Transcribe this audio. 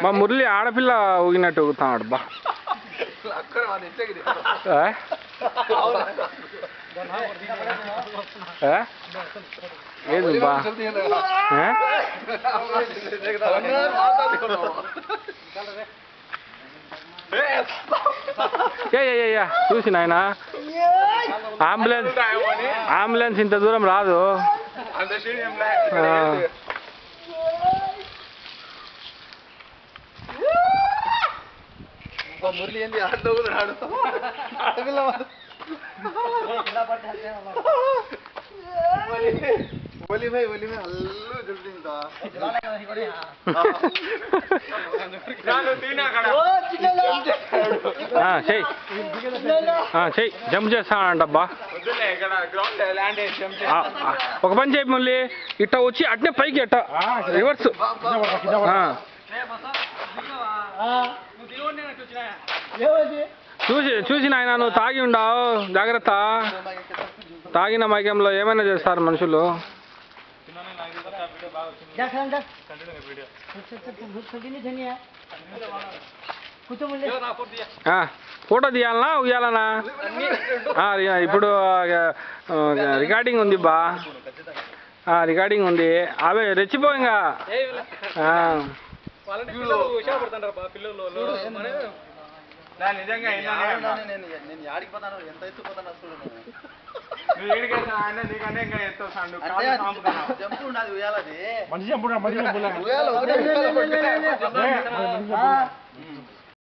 మా మురళి ఆడపిల్ల ఊగినట్టు ఊగుతాడు బా. ఏది బా చూసి నాయన అంబులెన్స్ ఇంత దూరం రాదు. మురళి ఏంది ఆటో ఆడపిల్ల बोली भाई हल्लू जल्दी చెయ్యి జంప్ చేస్తానంటబ్బా. ఒక పని చేయి మళ్ళీ ఇట్ట వచ్చి అట్నే పైకి ఎట్ట రివర్స్ చూసి నాయన నువ్వు తాగి ఉండవు జాగ్రత్త. తాగిన మైకంలో ఏమైనా చేస్తారు మనుషులు. ఫోటో తీయాలనా ఉయ్యాలనా? ఇప్పుడు రికార్డింగ్ ఉంది బా, రికార్డింగ్ ఉంది. అవే రెచ్చిపోయింగా నిజంగా నేను ఆడిపోతాను ఎంత ఎత్తుపోతాను అసలు జంపు ఉన్నది ఉయ్యాలది.